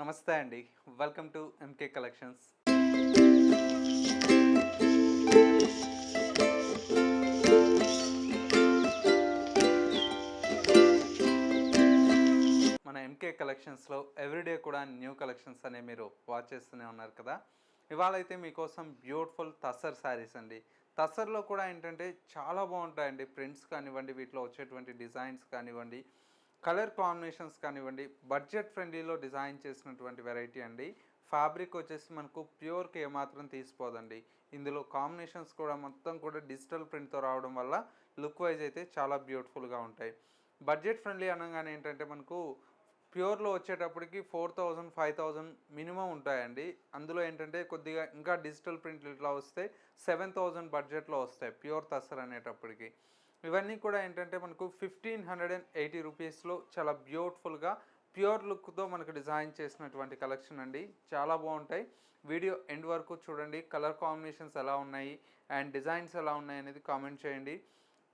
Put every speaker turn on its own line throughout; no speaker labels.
నమస్తే అండి. Welcome to MK collections. మన ఎంకే కలెక్షన్స్లో ఎవ్రీడే కూడా న్యూ కలెక్షన్స్ అనేవి మీరు వాచ్ చేస్తూనే ఉన్నారు కదా. ఇవాళ అయితే మీకోసం బ్యూటిఫుల్ తస్సర్ శారీస్ అండి. తస్సర్లో కూడా ఏంటంటే చాలా బాగుంటాయండి. ప్రింట్స్ కానివ్వండి, వీటిలో వచ్చేటువంటి డిజైన్స్ కానివ్వండి, కలర్ కాంబినేషన్స్ కానివ్వండి, బడ్జెట్ ఫ్రెండ్లీలో డిజైన్ చేసినటువంటి వెరైటీ అండి. ఫ్యాబ్రిక్ వచ్చేసి మనకు ప్యూర్కి ఏమాత్రం తీసిపోదండి. ఇందులో కాంబినేషన్స్ కూడా మొత్తం కూడా డిజిటల్ ప్రింట్తో రావడం వల్ల లుక్ వైజ్ అయితే చాలా బ్యూటిఫుల్గా ఉంటాయి. బడ్జెట్ ఫ్రెండ్లీ అనగానే ఏంటంటే మనకు ప్యూర్లో వచ్చేటప్పటికి 4000 5000 మినిమం ఉంటాయండి. అందులో ఏంటంటే కొద్దిగా ఇంకా డిజిటల్ ప్రింట్లు ఇట్లా వస్తే 7000 బడ్జెట్లో వస్తాయి ప్యూర్ తస్సర్ అనేటప్పటికి. ఇవన్నీ కూడా ఏంటంటే మనకు 1580 రూపీస్లో చాలా బ్యూటిఫుల్గా ప్యూర్ లుక్తో మనకు డిజైన్ చేసినటువంటి కలెక్షన్ అండి. చాలా బాగుంటాయి. వీడియో ఎండ్ వరకు చూడండి. కలర్ కాంబినేషన్స్ ఎలా ఉన్నాయి అండ్ డిజైన్స్ ఎలా ఉన్నాయి అనేది కామెంట్ చేయండి.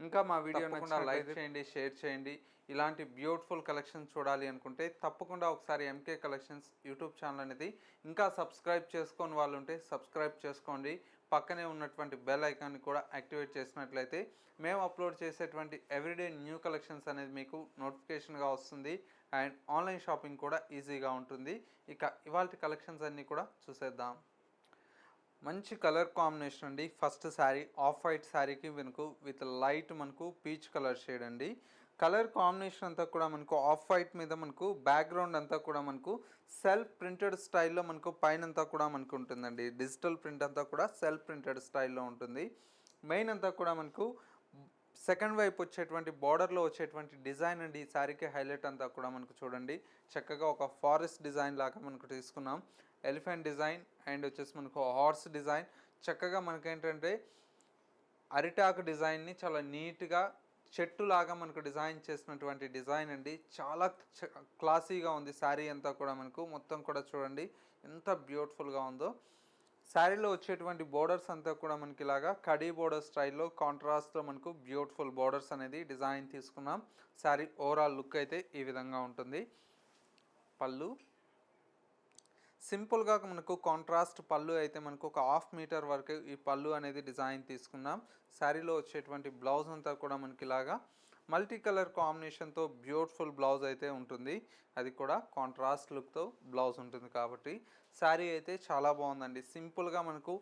ఇంకా మా వీడియో నచ్చినా లైక్ చేయండి, షేర్ చేయండి. ఇలాంటి బ్యూటిఫుల్ కలెక్షన్స్ చూడాలి అనుకుంటే తప్పకుండా ఒకసారి ఎంకే కలెక్షన్స్ యూట్యూబ్ ఛానల్ అనేది ఇంకా సబ్స్క్రైబ్ చేసుకొని వాళ్ళు ఉంటే సబ్స్క్రైబ్ చేసుకోండి. పక్కనే ఉన్నటువంటి బెల్ ఐకాన్ని కూడా యాక్టివేట్ చేసినట్లయితే మేము అప్లోడ్ చేసేటువంటి ఎవ్రీడే న్యూ కలెక్షన్స్ అనేది మీకు నోటిఫికేషన్గా వస్తుంది అండ్ ఆన్లైన్ షాపింగ్ కూడా ఈజీగా ఉంటుంది. ఇక ఇవాళ కలెక్షన్స్ అన్నీ కూడా చూసేద్దాం. మంచి కలర్ కాంబినేషన్ అండి. ఫస్ట్ శారీ ఆఫ్ వైట్ శారీకి మనకు విత్ లైట్ మనకు పీచ్ కలర్ షేడ్ అండి. కలర్ కాంబినేషన్ అంతా కూడా మనకు ఆఫ్ వైట్ మీద మనకు బ్యాక్గ్రౌండ్ అంతా కూడా మనకు సెల్ఫ్ ప్రింటెడ్ స్టైల్లో మనకు పైన అంతా కూడా మనకు ఉంటుందండి. డిజిటల్ ప్రింట్ అంతా కూడా సెల్ఫ్ ప్రింటెడ్ స్టైల్లో ఉంటుంది. మెయిన్ అంతా కూడా మనకు సెకండ్ వైపు వచ్చేటువంటి బార్డర్లో వచ్చేటువంటి డిజైన్ అండి ఈ శారీకి హైలైట్ అంతా కూడా మనకు చూడండి. చక్కగా ఒక ఫారెస్ట్ డిజైన్ లాగా మనకు తీసుకున్నాం. ఎలిఫెంట్ డిజైన్ అండ్ వచ్చేసి మనకు హార్స్ డిజైన్. చక్కగా మనకేంటంటే అరిటాకు డిజైన్ని చాలా నీట్గా చెట్టులాగా మనకు డిజైన్ చేసినటువంటి డిజైన్ అండి. చాలా క్లాసీగా ఉంది శారీ అంతా కూడా మనకు మొత్తం కూడా చూడండి ఎంత బ్యూటిఫుల్గా ఉందో. శారీలో వచ్చేటువంటి బోర్డర్స్ అంతా కూడా మనకి ఇలాగా కడీ బోర్డర్ స్టైల్లో కాంట్రాస్ట్లో మనకు బ్యూటిఫుల్ బోర్డర్స్ అనేది డిజైన్ తీసుకున్నాం. శారీ ఓవరాల్ లుక్ అయితే ఈ విధంగా ఉంటుంది. పళ్ళు సింపుల్గా మనకు కాంట్రాస్ట్ పళ్ళు అయితే మనకు ఒక 1/2 మీటర్ వరకు ఈ పళ్ళు అనేది డిజైన్ తీసుకున్నాం. శారీలో వచ్చేటువంటి బ్లౌజ్ అంతా కూడా మనకి ఇలాగా మల్టీ కలర్ కాంబినేషన్తో బ్యూటిఫుల్ బ్లౌజ్ అయితే ఉంటుంది. అది కూడా కాంట్రాస్ట్ లుక్తో బ్లౌజ్ ఉంటుంది కాబట్టి శారీ అయితే చాలా బాగుందండి. సింపుల్గా మనకు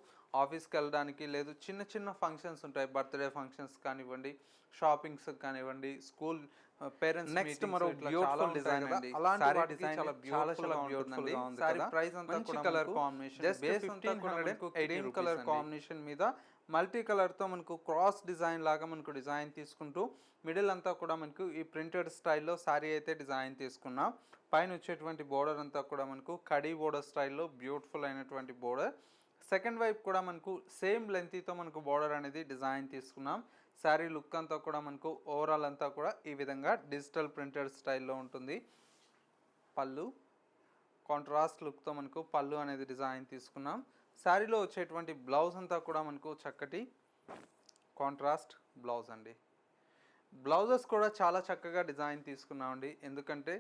ఆఫీస్కి వెళ్ళడానికి లేదు చిన్న చిన్న ఫంక్షన్స్ ఉంటాయి, బర్త్డే ఫంక్షన్స్ కానివ్వండి, షాపింగ్స్ కానివ్వండి, స్కూల్ పేరెంట్స్ నెక్స్ట్ మరో బ్యూటిఫుల్ డిజైన్ అండి. అలాంటి వాటికి చాలా బ్యూటిఫుల్ గా ఉంది. సారీ ప్రైస్ అంతా కూడా colour combination just 1518 colour combination మీద మల్టీ కలర్తో మనకు క్రాస్ డిజైన్ లాగా మనకు డిజైన్ తీసుకుంటూ మిడిల్ అంతా కూడా మనకు ఈ ప్రింటెడ్ స్టైల్లో శారీ అయితే డిజైన్ తీసుకున్నాం. పైన వచ్చేటువంటి బోర్డర్ అంతా కూడా మనకు కడీ బోర్డర్ స్టైల్లో బ్యూటిఫుల్ అయినటువంటి బోర్డర్. సెకండ్ వైపు కూడా మనకు సేమ్ లెంతీతో మనకు బోర్డర్ అనేది డిజైన్ తీసుకున్నాం. శారీ లుక్ అంతా కూడా మనకు ఓవరాల్ అంతా కూడా ఈ విధంగా డిజిటల్ ప్రింటెడ్ స్టైల్లో ఉంటుంది. పళ్ళు కాంట్రాస్ట్ లుక్తో మనకు పళ్ళు అనేది డిజైన్ తీసుకున్నాం. శారీలో వచ్చేటువంటి బ్లౌజ్ అంతా కూడా మనకు చక్కటి కాంట్రాస్ట్ బ్లౌజ్ అండి. బ్లౌజెస్ కూడా చాలా చక్కగా డిజైన్ తీసుకున్నామండి. ఎందుకంటే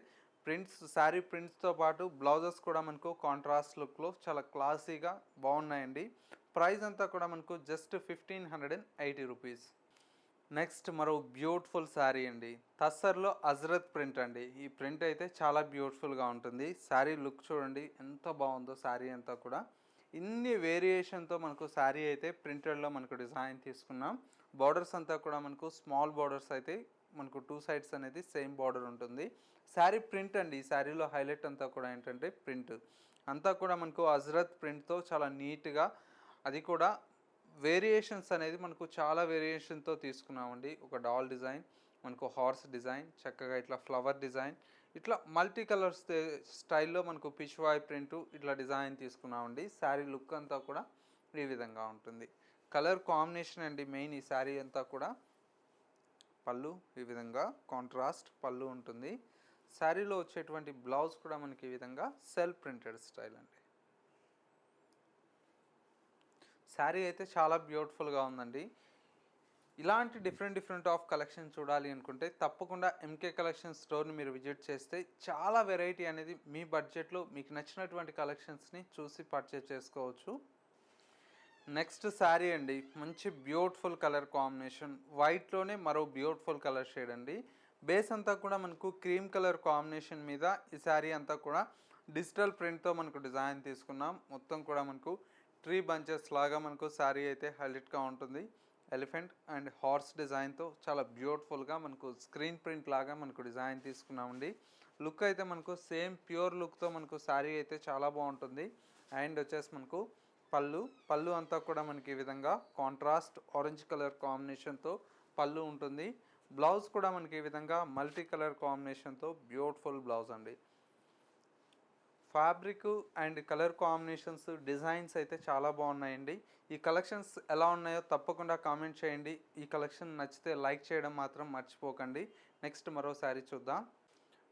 ప్రింట్స్ శారీ ప్రింట్స్తో పాటు బ్లౌజెస్ కూడా మనకు కాంట్రాస్ట్ లుక్లో చాలా క్లాసీగా బాగున్నాయండి. ప్రైస్ అంతా కూడా మనకు జస్ట్ 1580 రూపీస్. నెక్స్ట్ మరో బ్యూటిఫుల్ శారీ అండి. తస్సర్లో అజ్రత్ ప్రింట్ అండి. ఈ ప్రింట్ అయితే చాలా బ్యూటిఫుల్గా ఉంటుంది. శారీ లుక్ చూడండి ఎంత బాగుందో. శారీ అంతా కూడా ఇన్ని వేరియేషన్తో మనకు శారీ అయితే ప్రింటెడ్లో మనకు డిజైన్ తీసుకున్నాం. బార్డర్స్ అంతా కూడా మనకు స్మాల్ బార్డర్స్ అయితే మనకు 2 సైడ్స్ అనేది సేమ్ బార్డర్ ఉంటుంది. శారీ ప్రింట్ అండి. ఈ శారీలో హైలైట్ అంతా కూడా ఏంటంటే ప్రింట్ అంతా కూడా మనకు అజ్రత్ ప్రింట్తో చాలా నీట్గా, అది కూడా వేరియేషన్స్ అనేది మనకు చాలా వేరియేషన్తో తీసుకున్నామండి. ఒక డాల్ డిజైన్, మనకు హార్స్ డిజైన్, చక్కగా ఇట్లా ఫ్లవర్ డిజైన్, ఇట్లా మల్టీ కలర్స్ స్టైల్లో మనకు పిచ్వాయ్ ప్రింట్ ఇట్లా డిజైన్ తీసుకున్నామండి. శారీ లుక్ అంతా కూడా ఈ విధంగా ఉంటుంది. కలర్ కాంబినేషన్ అండి మెయిన్ ఈ శారీ అంతా కూడా. పళ్ళు ఈ విధంగా కాంట్రాస్ట్ పళ్ళు ఉంటుంది. శారీలో వచ్చేటువంటి బ్లౌజ్ కూడా మనకి ఈ విధంగా సెల్ఫ్ ప్రింటెడ్ స్టైల్ అండి. శారీ అయితే చాలా బ్యూటిఫుల్గా ఉందండి. ఇలాంటి డిఫరెంట్ ఆఫ్ కలెక్షన్ చూడాలి అనుకుంటే తప్పకుండా ఎంకే కలెక్షన్ స్టోర్ని మీరు విజిట్ చేస్తే చాలా వెరైటీ అనేది మీ బడ్జెట్లో మీకు నచ్చినటువంటి కలెక్షన్స్ని చూసి పర్చేస్ చేసుకోవచ్చు. నెక్స్ట్ శారీ అండి, మంచి బ్యూటిఫుల్ కలర్ కాంబినేషన్, వైట్లోనే మరో బ్యూటిఫుల్ కలర్ షేడ్ అండి. బేస్ అంతా కూడా మనకు క్రీమ్ కలర్ కాంబినేషన్ మీద ఈ శారీ అంతా కూడా డిజిటల్ ప్రింట్తో మనకు డిజైన్ తీసుకున్నాం. మొత్తం కూడా మనకు ట్రీ బంచెస్ లాగా మనకు శారీ అయితే హైలైట్గా ఉంటుంది. ఎలిఫెంట్ అండ్ హార్స్ డిజైన్తో చాలా బ్యూటిఫుల్గా మనకు స్క్రీన్ ప్రింట్ లాగా మనకు డిజైన్ తీసుకున్నామండి. లుక్ అయితే మనకు సేమ్ ప్యూర్ లుక్తో మనకు శారీ అయితే చాలా బాగుంటుంది. అండ్ వచ్చేసి మనకు పళ్ళు అంతా కూడా మనకి ఈ విధంగా కాంట్రాస్ట్ ఆరెంజ్ కలర్ కాంబినేషన్తో పళ్ళు ఉంటుంది. బ్లౌజ్ కూడా మనకి ఈ విధంగా మల్టీ కలర్ కాంబినేషన్తో బ్యూటిఫుల్ బ్లౌజ్ అండి. Fabric and colour combinations designs అయితే చాలా బాగున్నాయండి. ఈ కలెక్షన్స్ ఎలా ఉన్నాయో తప్పకుండా కామెంట్ చేయండి. ఈ కలెక్షన్ నచ్చితే లైక్ చేయడం మాత్రం మర్చిపోకండి. నెక్స్ట్ మరో శారీ చూద్దాం.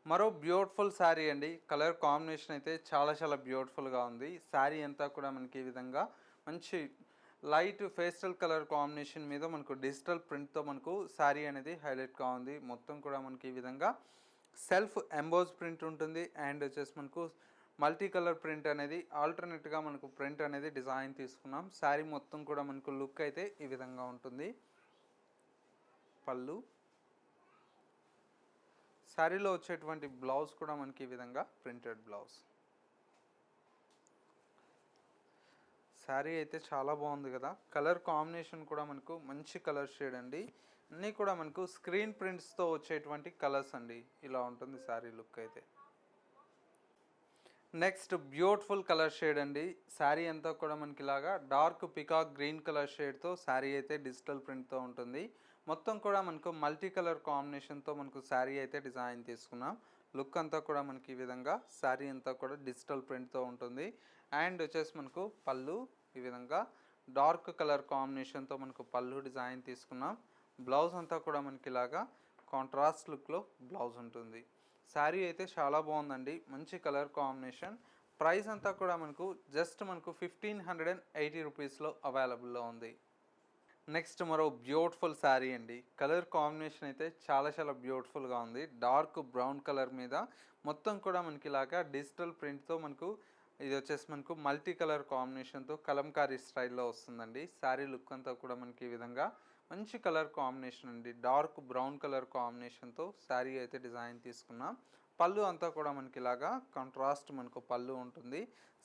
మరో బ్యూటిఫుల్ శారీ అండి. కలర్ కాంబినేషన్ అయితే చాలా బ్యూటిఫుల్గా ఉంది. శారీ అంతా కూడా మనకి ఈ విధంగా మంచి లైట్ పేస్టల్ కలర్ కాంబినేషన్ మీద మనకు డిజిటల్ ప్రింట్తో మనకు శారీ అనేది హైలైట్గా ఉంది. మొత్తం కూడా మనకి ఈ విధంగా సెల్ఫ్ ఎంబోజ్ ప్రింట్ ఉంటుంది. అండ్ వచ్చేసి మనకు మల్టీ కలర్ ప్రింట్ అనేది ఆల్టర్నేట్గా మనకు ప్రింట్ అనేది డిజైన్ తీసుకున్నాం. శారీ మొత్తం కూడా మనకు లుక్ అయితే ఈ విధంగా ఉంటుంది. పళ్ళు, శారీలో వచ్చేటువంటి బ్లౌజ్ కూడా మనకి ఈ విధంగా ప్రింటెడ్ బ్లౌజ్. శారీ అయితే చాలా బాగుంది కదా. కలర్ కాంబినేషన్ కూడా మనకు మంచి కలర్ షేడ్ అండి. అన్నీ కూడా మనకు స్క్రీన్ ప్రింట్స్తో వచ్చేటువంటి కలర్స్ అండి. ఇలా ఉంటుంది శారీ లుక్ అయితే. నెక్స్ట్ బ్యూటిఫుల్ కలర్ షేడ్ అండి. శారీ అంతా కూడా మనకి ఇలాగా డార్క్ పికాక్ గ్రీన్ కలర్ షేడ్తో శారీ అయితే డిజిటల్ ప్రింట్తో ఉంటుంది. మొత్తం కూడా మనకు మల్టీ కలర్ కాంబినేషన్తో మనకు శారీ అయితే డిజైన్ తీసుకున్నాం. లుక్ అంతా కూడా మనకి ఈ విధంగా శారీ అంతా కూడా డిజిటల్ ప్రింట్తో ఉంటుంది. అండ్ వచ్చేసి మనకు పళ్ళు ఈ విధంగా డార్క్ కలర్ కాంబినేషన్తో మనకు పళ్ళు డిజైన్ తీసుకున్నాం. బ్లౌజ్ అంతా కూడా మనకి ఇలాగా కాంట్రాస్ట్ లుక్లో బ్లౌజ్ ఉంటుంది. శారీ అయితే చాలా బాగుందండి. మంచి కలర్ కాంబినేషన్. ప్రైస్ అంతా కూడా మనకు జస్ట్ మనకు 1580 రూపీస్లో అవైలబుల్లో ఉంది. నెక్స్ట్ మరో బ్యూటిఫుల్ శారీ అండి. కలర్ కాంబినేషన్ అయితే చాలా బ్యూటిఫుల్గా ఉంది. డార్క్ బ్రౌన్ కలర్ మీద మొత్తం కూడా మనకి ఇలాగా డిజిటల్ ప్రింట్తో మనకు ఇది వచ్చేసి మనకు మల్టీ కలర్ కాంబినేషన్తో కలంకారీ స్టైల్లో వస్తుందండి. శారీ లుక్ అంతా కూడా మనకి ఈ విధంగా మంచి కలర్ కాంబినేషన్ అండి. డార్క్ బ్రౌన్ కలర్ కాంబినేషన్తో శారీ అయితే డిజైన్ తీసుకున్నాం. పళ్ళు అంతా కూడా మనకి ఇలాగా కాంట్రాస్ట్ మనకు పళ్ళు ఉంటుంది.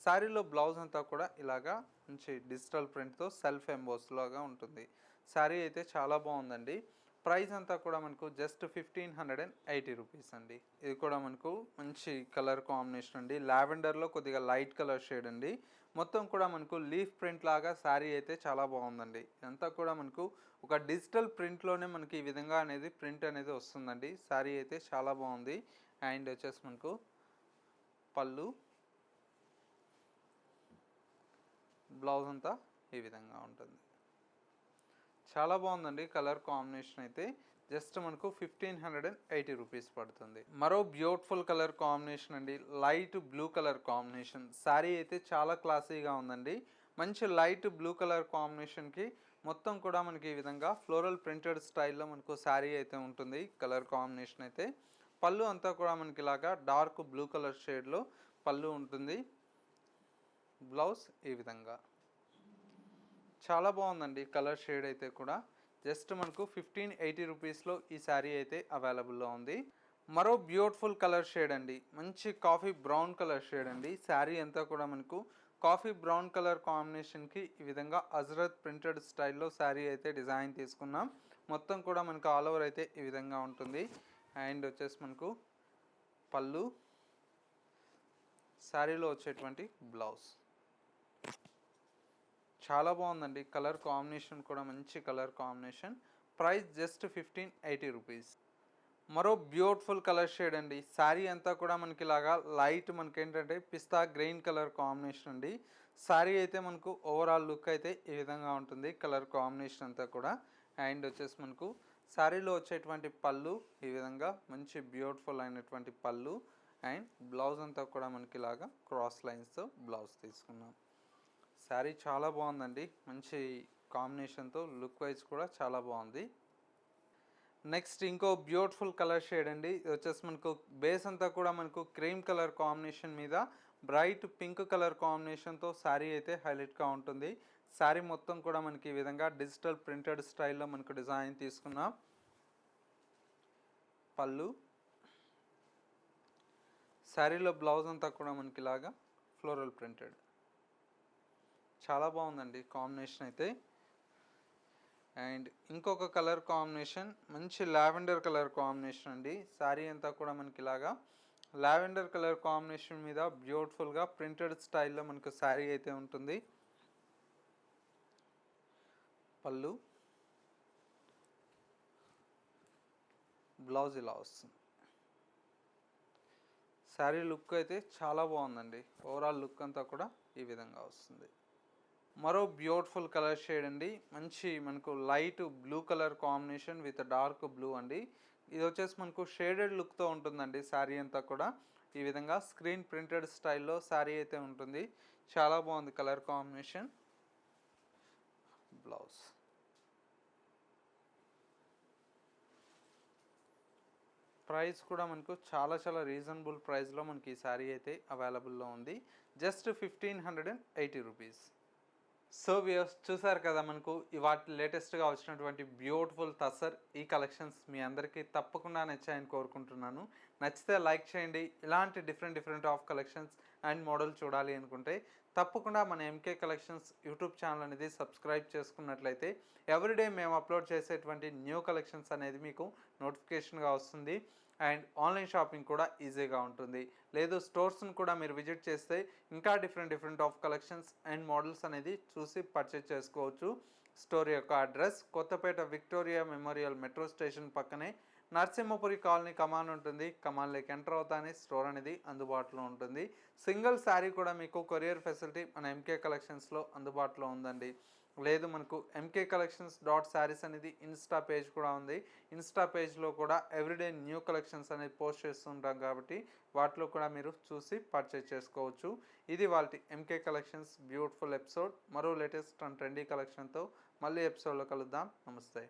శారీలో బ్లౌజ్ అంతా కూడా ఇలాగా మంచి డిజిటల్ ప్రింట్తో సెల్ఫ్ ఎంబోస్ లాగా ఉంటుంది. శారీ అయితే చాలా బాగుందండి. ప్రైస్ అంతా కూడా మనకు జస్ట్ 1580 రూపీస్ అండి. ఇది కూడా మనకు మంచి కలర్ కాంబినేషన్ అండి. లావెండర్లో కొద్దిగా లైట్ కలర్ షేడ్ అండి. మొత్తం కూడా మనకు లీఫ్ ప్రింట్ లాగా శారీ అయితే చాలా బాగుందండి. ఇదంతా కూడా మనకు ఒక డిజిటల్ ప్రింట్లోనే మనకి ఈ విధంగా అనేది ప్రింట్ అనేది వస్తుందండి. శారీ అయితే చాలా బాగుంది. అండ్ వచ్చేసి మనకు పళ్ళు, బ్లౌజ్ అంతా ఈ విధంగా ఉంటుంది. చాలా బాగుందండి. కలర్ కాంబినేషన్ అయితే జస్ట్ మనకు 1580 రూపీస్ పడుతుంది. మరో బ్యూటిఫుల్ కలర్ కాంబినేషన్ అండి. Light blue colour combination. Sari అయితే చాలా క్లాసీగా ఉందండి. మంచి లైట్ బ్లూ కలర్ కాంబినేషన్కి మొత్తం కూడా మనకి ఈ విధంగా ఫ్లోరల్ ప్రింటెడ్ స్టైల్లో మనకు శారీ అయితే ఉంటుంది. కలర్ కాంబినేషన్ అయితే పళ్ళు అంతా కూడా మనకి ఇలాగా డార్క్ బ్లూ కలర్ షేడ్లో పళ్ళు ఉంటుంది. బ్లౌజ్ ఈ విధంగా చాలా బాగుందండి. కలర్ షేడ్ అయితే కూడా జస్ట్ మనకు 1580 రూపీస్లో ఈ శారీ అయితే అవైలబుల్లో ఉంది. మరో బ్యూటిఫుల్ కలర్ షేడ్ అండి. మంచి కాఫీ బ్రౌన్ కలర్ షేడ్ అండి. శారీ అంతా కూడా మనకు కాఫీ బ్రౌన్ కలర్ కాంబినేషన్కి ఈ విధంగా అజ్రత్ ప్రింటెడ్ స్టైల్లో శారీ అయితే డిజైన్ తీసుకున్నాం. మొత్తం కూడా మనకు ఆల్ ఓవర్ అయితే ఈ విధంగా ఉంటుంది. అండ్ వచ్చేసి మనకు పళ్ళు, శారీలో వచ్చేటువంటి బ్లౌజ్ చాలా బాగుందండి. కలర్ కాంబినేషన్ కూడా మంచి colour combination. Price just 1580 rupees. మరో బ్యూటిఫుల్ కలర్ షేడ్ అండి. శారీ అంతా కూడా మనకి ఇలాగా లైట్ మనకి ఏంటంటే పిస్తా గ్రీన్ కలర్ కాంబినేషన్ అండి. శారీ అయితే మనకు ఓవరాల్ లుక్ అయితే ఈ విధంగా ఉంటుంది. కలర్ కాంబినేషన్ అంతా కూడా. అండ్ వచ్చేసి మనకు శారీలో వచ్చేటువంటి పళ్ళు ఈ విధంగా మంచి బ్యూటిఫుల్ అయినటువంటి పళ్ళు. అండ్ బ్లౌజ్ అంతా కూడా మనకి ఇలాగా క్రాస్ లైన్స్తో బ్లౌజ్ తీసుకున్నాం. శారీ చాలా బాగుందండి. మంచి కాంబినేషన్తో లుక్ వైజ్ కూడా చాలా బాగుంది. నెక్స్ట్ ఇంకో బ్యూటిఫుల్ కలర్ షేడ్ అండి. ఇది వచ్చేసి మనకు బేస్ అంతా కూడా మనకు క్రీమ్ కలర్ కాంబినేషన్ మీద బ్రైట్ పింక్ కలర్ కాంబినేషన్తో శారీ అయితే హైలైట్గా ఉంటుంది. శారీ మొత్తం కూడా మనకి ఈ విధంగా డిజిటల్ ప్రింటెడ్ స్టైల్లో మనకు డిజైన్ తీసుకున్నాం. పళ్ళు, శారీలో బ్లౌజ్ అంతా కూడా మనకి ఇలాగా ఫ్లోరల్ ప్రింటెడ్. చాలా బాగుందండి కాంబినేషన్ అయితే. అండ్ ఇంకొక కలర్ కాంబినేషన్ మంచి లావెండర్ కలర్ కాంబినేషన్ అండి. శారీ అంతా కూడా మనకి ఇలాగా లావెండర్ కలర్ కాంబినేషన్ మీద బ్యూటిఫుల్గా ప్రింటెడ్ స్టైల్లో మనకు శారీ అయితే ఉంటుంది. పళ్ళు, బ్లౌజ్ ఇలా వస్తుంది. శారీ లుక్ అయితే చాలా బాగుందండి. ఓవరాల్ లుక్ అంతా కూడా ఈ విధంగా వస్తుంది. మరో బ్యూటిఫుల్ కలర్ షేడ్ అండి. మంచి మనకు light blue colour combination with dark blue అండి. ఇది వచ్చేసి మనకు షేడెడ్ లుక్తో ఉంటుందండి. శారీ అంతా కూడా ఈ విధంగా స్క్రీన్ ప్రింటెడ్ స్టైల్లో శారీ అయితే ఉంటుంది. చాలా బాగుంది కలర్ కాంబినేషన్. బ్లౌజ్, ప్రైస్ కూడా మనకు చాలా రీజనబుల్ ప్రైస్లో మనకి ఈ శారీ అయితే అవైలబుల్లో ఉంది. Just 1580 rupees. సో వ్యూయర్స్ చూసారు కదా, మనకు ఇవాటి లేటెస్ట్గా వచ్చినటువంటి బ్యూటిఫుల్ తసర్ ఈ కలెక్షన్స్ మీ అందరికీ తప్పకుండా నచ్చాయని కోరుకుంటున్నాను. నచ్చితే లైక్ చేయండి. ఇలాంటి different of collections and model చూడాలి అనుకుంటే తప్పకుండా మన ఎంకే కలెక్షన్స్ యూట్యూబ్ ఛానల్ అనేది సబ్స్క్రైబ్ చేసుకున్నట్లయితే ఎవ్రీడే మేము అప్లోడ్ చేసేటువంటి న్యూ కలెక్షన్స్ అనేది మీకు నోటిఫికేషన్గా వస్తుంది. అండ్ ఆన్లైన్ షాపింగ్ కూడా ఈజీగా ఉంటుంది. లేదు స్టోర్స్ని కూడా మీరు విజిట్ చేస్తే ఇంకా different of collections and models అనేది చూసి పర్చేజ్ చేసుకోవచ్చు. స్టోర్ యొక్క address Kothapet Victoria Memorial metro station పక్కనే నరసింహపురి కాలనీ కమాన్ ఉంటుంది. కమాన్లోకి ఎంటర్ అవుతానే స్టోర్ అనేది అందుబాటులో ఉంటుంది. సింగిల్ శారీ కూడా మీకు కొరియర్ ఫెసిలిటీ మన ఎంకే కలెక్షన్స్లో అందుబాటులో ఉందండి. లేదు మనకు ఎంకే కలెక్షన్స్ .sarees అనేది ఇన్స్టా పేజ్ కూడా ఉంది. ఇన్స్టా పేజ్లో కూడా ఎవ్రీడే న్యూ కలెక్షన్స్ అనేది పోస్ట్ చేస్తుంటాం కాబట్టి వాటిలో కూడా మీరు చూసి పర్చేజ్ చేసుకోవచ్చు. ఇది వాళ్ళ ఎంకే కలెక్షన్స్ బ్యూటిఫుల్ ఎపిసోడ్. మరో లేటెస్ట్ అండ్ ట్రెండీ కలెక్షన్తో మళ్ళీ ఎపిసోడ్లో కలుద్దాం. నమస్తే.